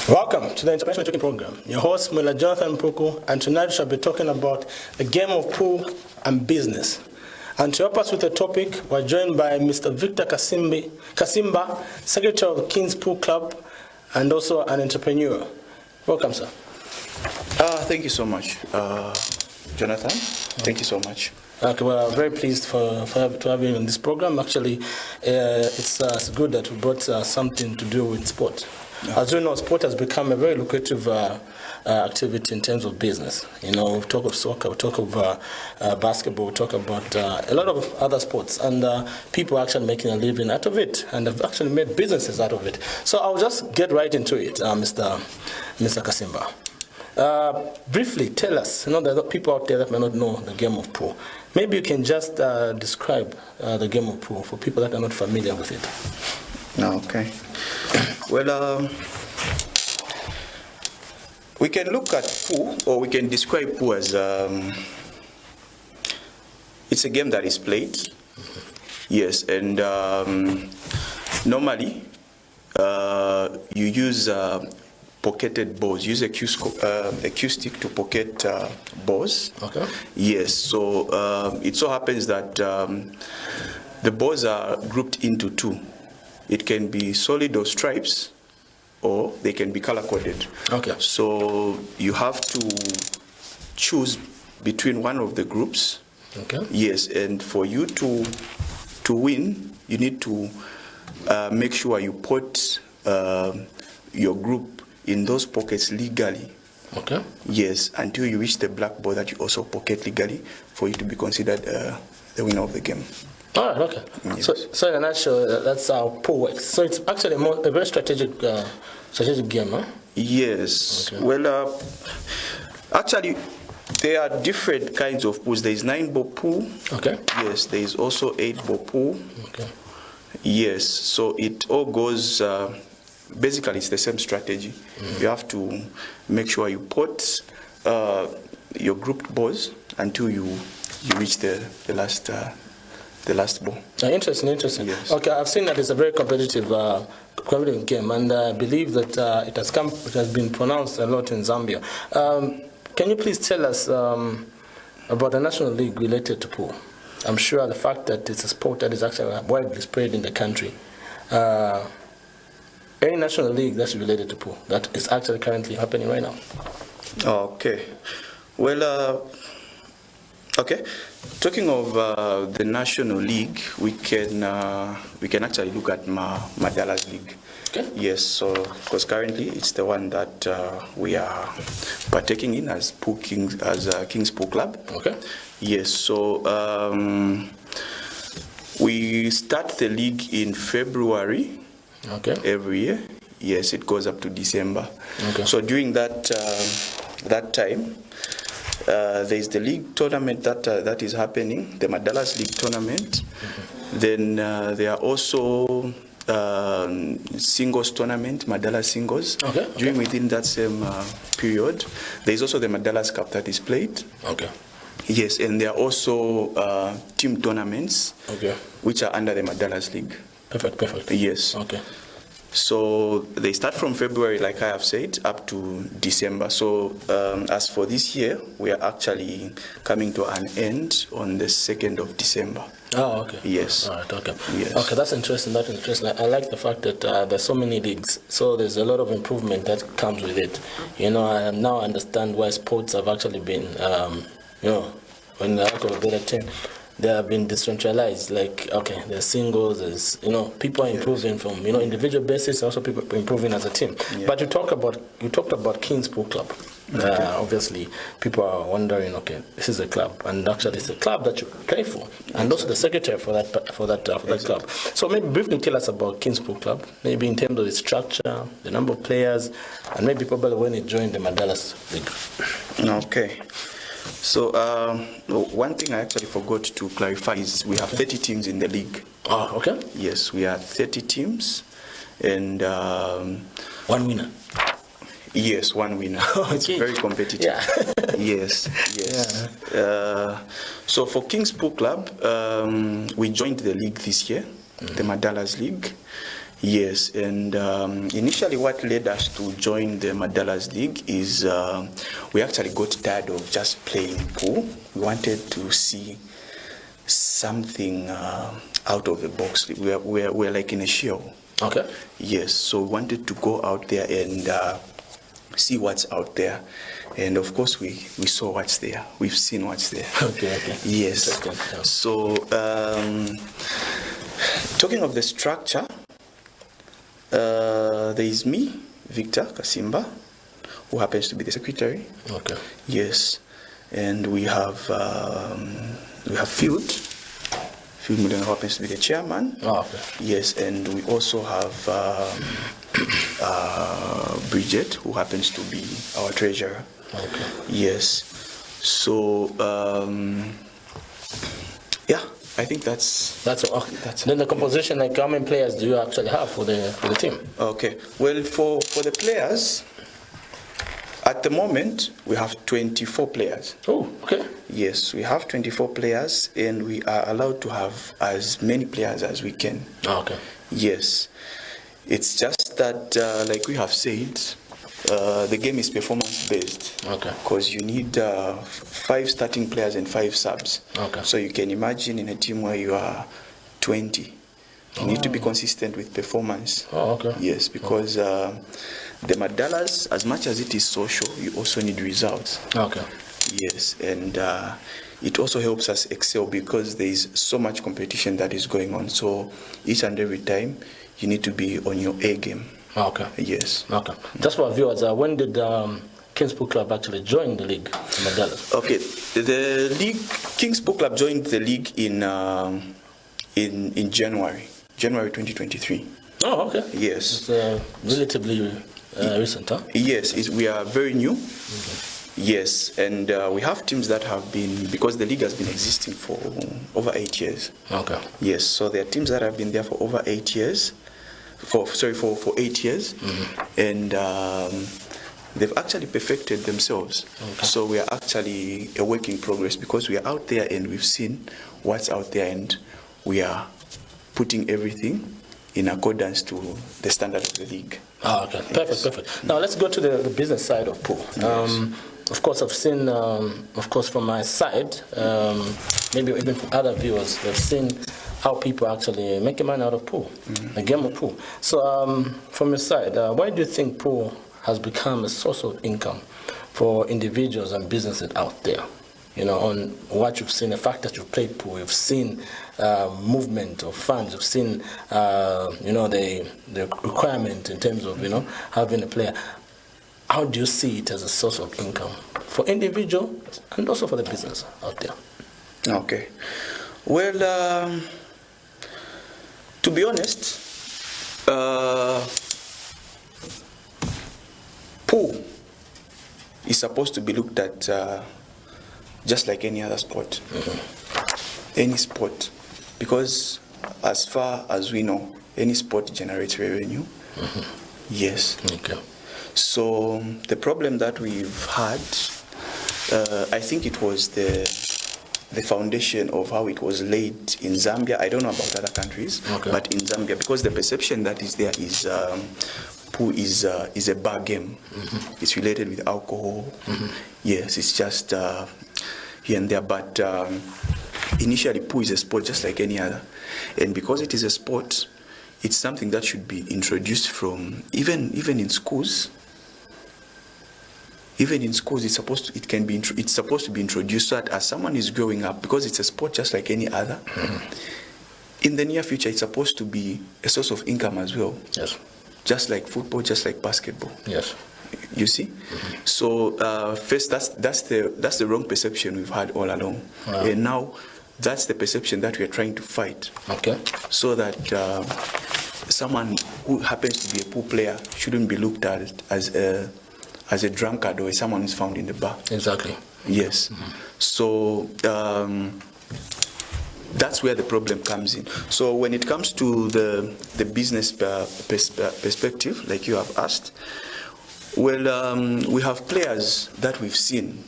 Welcome to the International Talking Program. Your host, Mula Jonathan Mpuku, and tonight we shall be talking about the game of pool and business. And to help us with the topic, we're joined by Mr. Victor Kasimba, Secretary of the Kings Pool Club, and also an entrepreneur. Welcome, sir. Thank you so much, Jonathan. Thank you so much. Okay, we're very pleased to have you in this program. Actually, it's good that we brought something to do with sport. As you know, sport has become a very lucrative activity in terms of business. You know, we talk of soccer, we talk of basketball, we talk about a lot of other sports, and people are actually making a living out of it, and have actually made businesses out of it. So I'll just get right into it, Mr. Kasimba. Briefly, tell us, there are people out there that may not know the game of pool. Maybe you can just describe the game of pool for people that are not familiar with it. Okay. Well, we can look at pool, or we can describe pool as it's a game that is played. Yes, and normally you use pocketed balls. Use a cue stick to pocket balls. Okay. Yes. So it so happens that the balls are grouped into two. It can be solid or stripes, or they can be color-coded. Okay. So you have to choose between one of the groups. Okay. Yes, and for you to win, you need to make sure you put your group in those pockets legally. Okay. Yes, until you reach the black ball that you also pocket legally for you to be considered the winner of the game. All right, okay. Yes. So in a nutshell, that's how pool works. So it's actually a very strategic game, huh? Yes. Okay. Well, actually, there are different kinds of pools. There is 9-ball pool. Okay. Yes. There is also 8-ball pool. Okay. Yes. So it all goes. Basically, it's the same strategy. Mm-hmm. You have to make sure you put your grouped balls until you reach the last ball. Interesting. Yes. Okay, I've seen that it's a very competitive game, and I believe that it has been pronounced a lot in Zambia. Can you please tell us about the national league related to pool? I'm sure the fact that it's a sport that is actually widely spread in the country. Any national league that's related to pool that is actually currently happening right now? Okay. Well, okay. Talking of the National League, we can actually look at Madala's League. Okay. Yes, so because currently it's the one that we are partaking in as Kings Pool Club. Okay. Yes, so we start the league in February. Okay. Every year. Yes, it goes up to December. Okay. So during that time. There is the league tournament that is happening, the Madala's League tournament. Mm-hmm. Then there are also singles tournament, Madala singles. Okay. Within that same period, there is also the Madala's Cup that is played. Okay. Yes, and there are also team tournaments. Okay. Which are under the Madala's League. Perfect. Yes. Okay. So they start from February, like I have said, up to December. So as for this year, we are actually coming to an end on the 2nd of December. Oh, okay. Yes. All right, okay. Yes. Okay, that's interesting. I like the fact that there's so many leagues. So there's a lot of improvement that comes with it. I now understand why sports have actually been, when lack of a better term, they have been decentralized. Like, okay, there's singles, there's, people are improving from, individual basis, also people improving as a team. Yeah. But you talked about Kings Pool Club. Okay. Obviously, people are wondering, okay, this is a club, and actually it's a club that you play for, and also the secretary for that club. So maybe briefly tell us about Kings Pool Club, maybe in terms of its structure, the number of players, and maybe probably when it joined the Madala's League. Okay. So one thing I actually forgot to clarify is we have 30 teams in the league. Oh, okay. Yes, we are 30 teams, and one winner. Yes, one winner. Okay. It's very competitive. Yeah. Yes. Yeah. So for Kings Pool Club, we joined the league this year, the Madalas League. Yes, and initially what led us to join the Madalas League is we actually got tired of just playing pool. We wanted to see something out of the box. We're like in a shell. Okay. Yes, so we wanted to go out there and see what's out there. And of course, we saw what's there. We've seen what's there. Okay. Yes. Okay. So, talking of the structure, there is me, Victor Kasimba, who happens to be the secretary. Okay. Yes, and we have Field Muleno, who happens to be the chairman. Oh, okay. Yes, and we also have Bridget, who happens to be our treasurer. Okay. Yes. So yeah, I think that's okay. Then the composition, like how many players do you actually have for the team? okay. Well, for the players, at the moment we have 24 players. Oh, okay. Yes, we have 24 players, and we are allowed to have as many players as we can. Oh, okay. Yes, it's just that, like we have said, the game is performance based. Okay. Because you need 5 starting players and 5 subs. Okay. So you can imagine in a team where you are 20, you need to be consistent with performance. Oh, okay. Yes, because the Madalas, as much as it is social, you also need results. Okay. Yes, and it also helps us excel because there is so much competition that is going on. So each and every time, you need to be on your A game. Okay. Yes. Okay. Just for our viewers, when did Kings Pool Club actually join the league, Madalas? Okay, the league, Kings Pool Club joined the league in January 2023. Oh, okay. Yes. It's relatively recent, huh? Yes, we are very new. Mm-hmm. Yes, and we have teams that have been, because the league has been existing for over 8 years. Okay. Yes, so there are teams that have been there for over 8 years. For 8 years, mm-hmm. and they've actually perfected themselves. Okay. So we are actually a work in progress because we are out there and we've seen what's out there, and we are putting everything in accordance to the standard of the league. Oh, okay. Perfect. Now let's go to the business side of pool. Yes. Of course, I've seen, of course, from my side, maybe even from other viewers, they've seen how people actually make money out of pool, the game of pool. So from your side, why do you think pool has become a source of income for individuals and businesses out there? You know, on what you've seen, the fact that you've played pool, you've seen movement of funds, you've seen, the requirement in terms of, having a player. How do you see it as a source of income for individuals and also for the business out there? Okay. Well, to be honest, pool is supposed to be looked at just like any other sport, any sport, because as far as we know, any sport generates revenue. Yes. Okay. So the problem that we've had, I think it was the foundation of how it was laid in Zambia. I don't know about other countries, okay. But in Zambia, because the perception that is there is pool is a bar game. It's related with alcohol. Yes, it's just here and there. But initially, pool is a sport just like any other, and because it is a sport, it's something that should be introduced from even in schools. Even in schools, it's supposed to be introduced so that as someone is growing up, because it's a sport just like any other. In the near future, it's supposed to be a source of income as well. Yes. Just like football, just like basketball. Yes. You see? So first, that's the wrong perception we've had all along, and now that's the perception that we're trying to fight. Okay. So that someone who happens to be a pool player shouldn't be looked at as a drunkard or someone who's found in the bar. Exactly. Yes. So that's where the problem comes in. So when it comes to the business perspective, like you have asked, well, we have players that we've seen.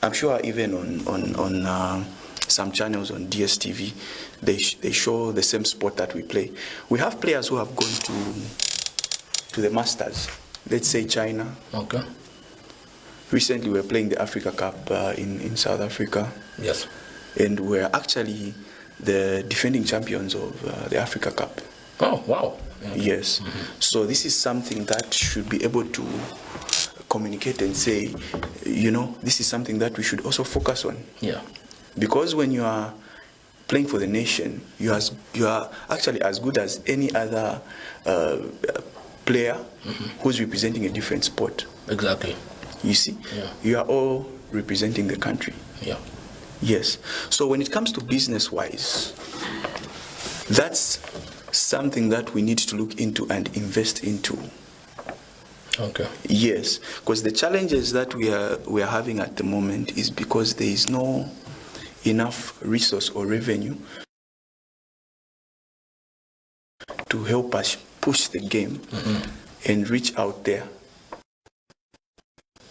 I'm sure even on some channels on DSTV, they show the same sport that we play. We have players who have gone to the Masters, let's say China. Okay. Recently, we were playing the Africa Cup in South Africa. Yes. And we're actually the defending champions of the Africa Cup. Oh, wow. Okay. Yes. So this is something that should be able to communicate and say, you know, this is something that we should also focus on. Yeah. Because when you are playing for the nation, you are actually as good as any other player who's representing a different sport. Exactly. You see? Yeah. You are all representing the country. Yeah. Yes. So when it comes to business-wise, that's something that we need to look into and invest into. Okay. Yes, because the challenges that we are having at the moment is because there is no enough resource or revenue to help us push the game and reach out there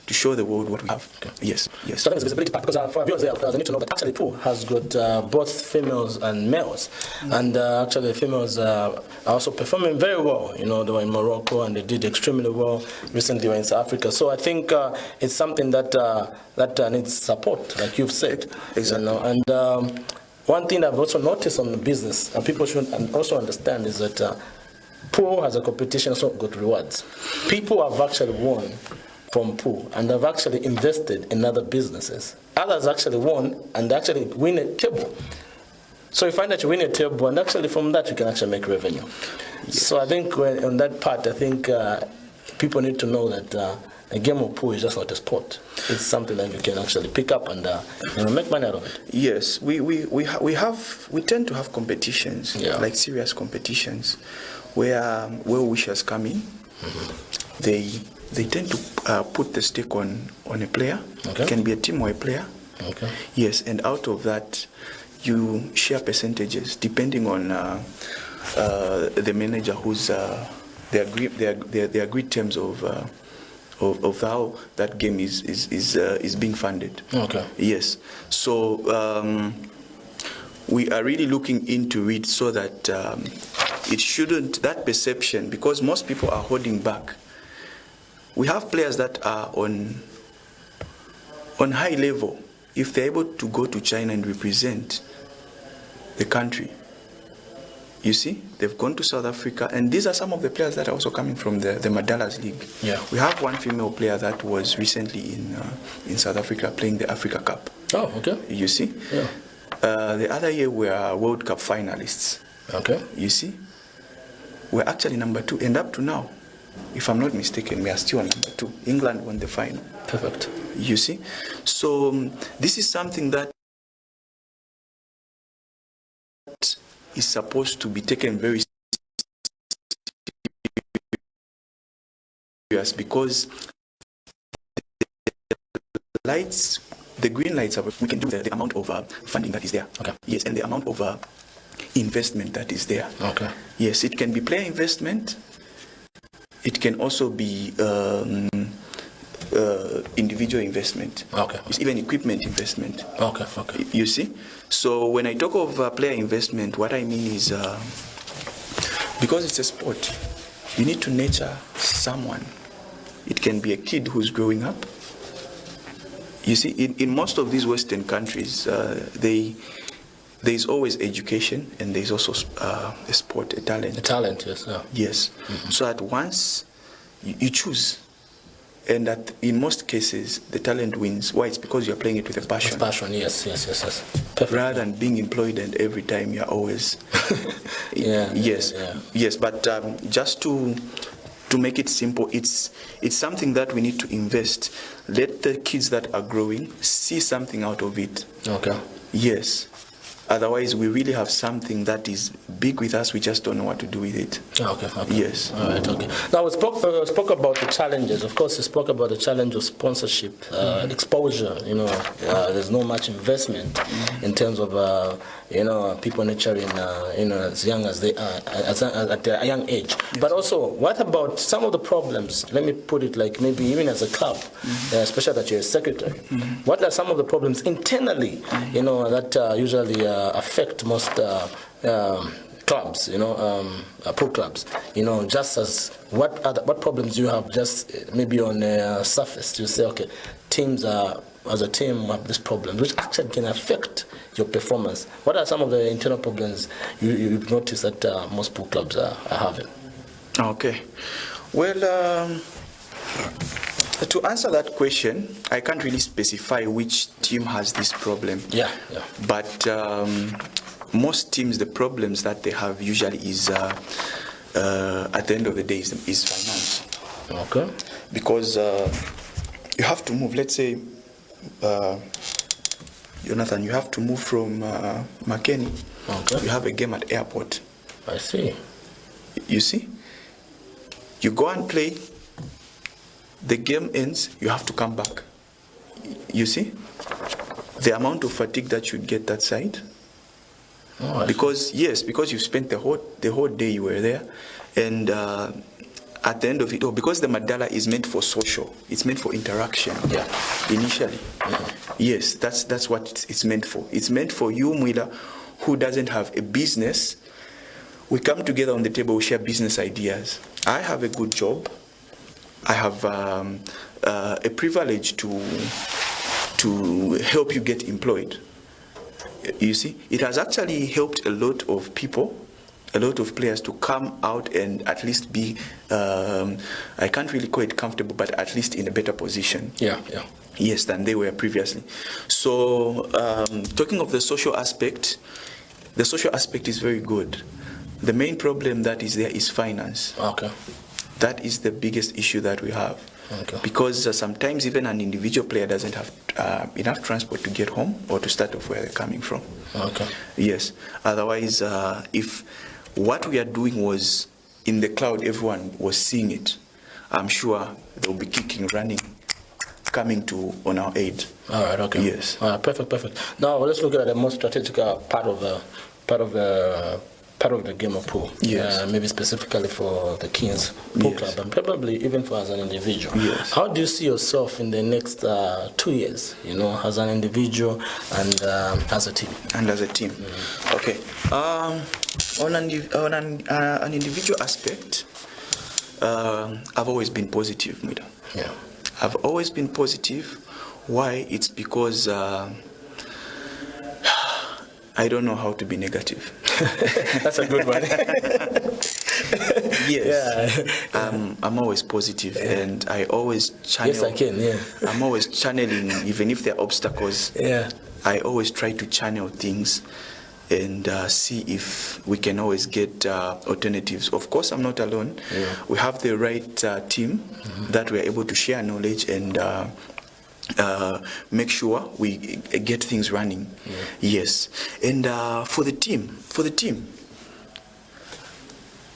to show the world what we have. Okay. Yes, yes. So that is the visibility part, because for our viewers there, they need to know that actually pool has got both females and males. And actually the females are also performing very well. You know, they were in Morocco and they did extremely well. Recently they were in South Africa. So I think it's something that needs support, like you've said. Exactly. You know? And one thing I've also noticed on the business, and people should also understand, is that pool has a competition, so got rewards. People have actually won from pool and have actually invested in other businesses. Others actually won and actually win a table. So you find that you win a table, and actually from that you can actually make revenue. Yes. So I think on that part, I think people need to know that a game of pool is just not a sport. It's something that you can actually pick up and make money out of it. Yes, we tend to have competitions, like serious competitions, where well-wishers come in. They tend to put the stake on a player. Okay. It can be a team or a player. Okay. Yes, and out of that, you share percentages depending on the manager who's the agreed terms of how that game is being funded. Okay. Yes. So we are really looking into it so that it shouldn't, that perception, because most people are holding back. We have players that are on high level. If they're able to go to China and represent the country, you see, they've gone to South Africa, and these are some of the players that are also coming from the Madalas League. Yeah. We have one female player that was recently in South Africa playing the Africa Cup. Oh, okay. You see? Yeah. The other year we were World Cup finalists. Okay. You see? We're actually number 2, and up to now, if I'm not mistaken, we are still on number 2. England won the final. Perfect. You see? So this is something that is supposed to be taken very serious, because the green lights are, we can do the amount of funding that is there. Okay. Yes, and the amount of investment that is there. Okay. Yes, it can be player investment. It can also be individual investment. Okay. It's even equipment investment. Okay. Okay. You see? So when I talk of player investment, what I mean is, because it's a sport, you need to nurture someone. It can be a kid who's growing up. You see, in most of these Western countries, there's always education, and there's also a sport, a talent. A talent, yes. Yeah. Yes. Mm-hmm. So at once, you choose. And that in most cases, the talent wins. Why? It's because you're playing it with a passion. With passion, yes. Perfect. Rather than being employed and every time you're always... Yes. Yes, but just to make it simple, it's something that we need to invest. Let the kids that are growing see something out of it. Okay. Yes. Otherwise, we really have something that is big with us. We just don't know what to do with it. Okay. Yes. All right. Okay. Now we spoke about the challenges. Of course, we spoke about the challenge of sponsorship, exposure. There's no much investment in terms of people nurturing as young as they are at a young age. Yes. But also, what about some of the problems? Let me put it like maybe even as a club, especially that you're a secretary. What are some of the problems internally? That usually affect most clubs, pro clubs. Just as what problems you have, just maybe on the surface, you say, okay, teams as a team have this problem, which actually can affect your performance. What are some of the internal problems you've noticed that most pro clubs are having? Okay, well. To answer that question, I can't really specify which team has this problem. Yeah. But most teams, the problems that they have usually is, at the end of the day, is finance. Okay. Because you have to move. Let's say, Jonathan, you have to move from Makeni. Okay. You have a game at airport. I see. You see? You go and play. The game ends, you have to come back. You see? The amount of fatigue that you get that side. Because you spent the whole day you were there. And at the end of it all, because the Madala is meant for social, it's meant for interaction. Yeah. Initially. Yes, that's what it's meant for. It's meant for you, Mwila, who doesn't have a business. We come together on the table, we share business ideas. I have a good job. I have a privilege to help you get employed. You see, it has actually helped a lot of people, a lot of players to come out and at least be, I can't really call it comfortable, but at least in a better position. Yeah. Yes, than they were previously. So, talking of the social aspect is very good. The main problem that is there is finance. Okay. That is the biggest issue that we have. Okay. Because sometimes even an individual player doesn't have enough transport to get home or to start off where they're coming from. Okay. Yes. Otherwise, if what we are doing was in the cloud, everyone was seeing it, I'm sure they'll be kicking, running, coming on our aid. All right. Okay. Yes. All right. Perfect. Now let's look at the most strategic part of the game of pool. Yes. Maybe specifically for the Kings Pool Club, and probably even for as an individual. Yes. How do you see yourself in the next 2 years, as an individual and as a team? And as a team. Okay. On an individual aspect, I've always been positive, Mida. Yeah. I've always been positive. Why? It's because I don't know how to be negative. That's a good one. Yes. Yeah. I'm always positive, and I always channel. Yes, I can. Yeah. I'm always channeling, even if there are obstacles. Yeah. I always try to channel things and see if we can always get alternatives. Of course, I'm not alone. Yeah. We have the right team that we are able to share knowledge and make sure we get things running. Yeah. Yes. And for the team,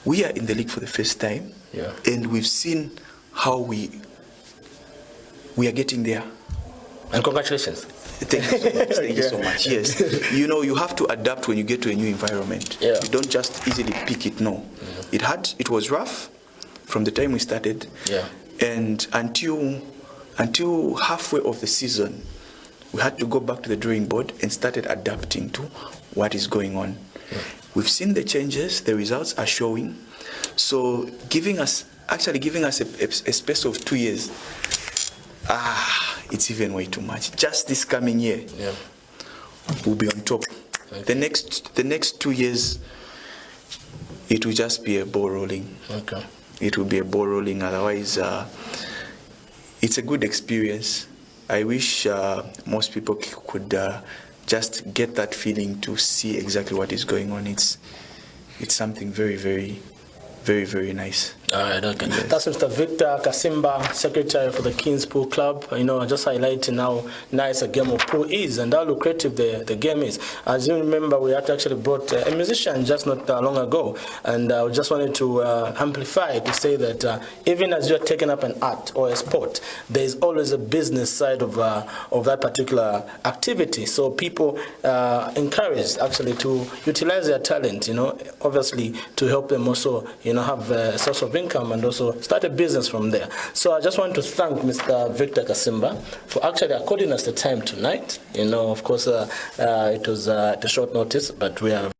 we are in the league for the first time. Yeah. And we've seen how we are getting there. And congratulations. Thank you so much. Thank you so much. Yes. You have to adapt when you get to a new environment. Yeah. You don't just easily pick it, no. Yeah. It was rough from the time we started. Yeah. And until halfway of the season, we had to go back to the drawing board and started adapting to what is going on. Yeah. We've seen the changes, the results are showing. So giving us a space of 2 years, it's even way too much. Just this coming year, we'll be on top. The next 2 years, it will just be a ball rolling. Okay. It will be a ball rolling. Otherwise, it's a good experience. I wish most people could just get that feeling to see exactly what is going on. It's something very, very, very, very nice. All right, okay. Yes. That's Mr. Victor Kasimba, Secretary for the Kings Pool Club. Just highlighting how nice a game of pool is and how lucrative the game is. As you remember, we had actually brought a musician just not long ago, and we just wanted to amplify to say that even as you're taking up an art or a sport, there is always a business side of that particular activity. So people encouraged actually to utilize their talent, obviously to help them also, have a source of income and also start a business from there. So I just want to thank Mr. Victor Kasimba for actually according us the time tonight. Of course, it was at a short notice, but we are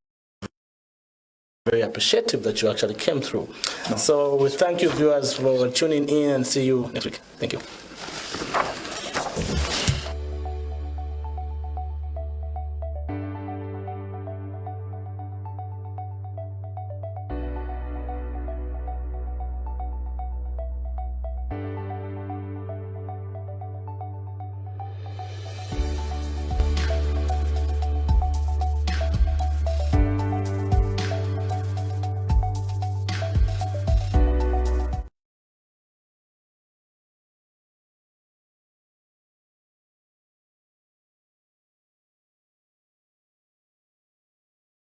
very appreciative that you actually came through. So we thank you, viewers, for tuning in, and see you next week. Thank you.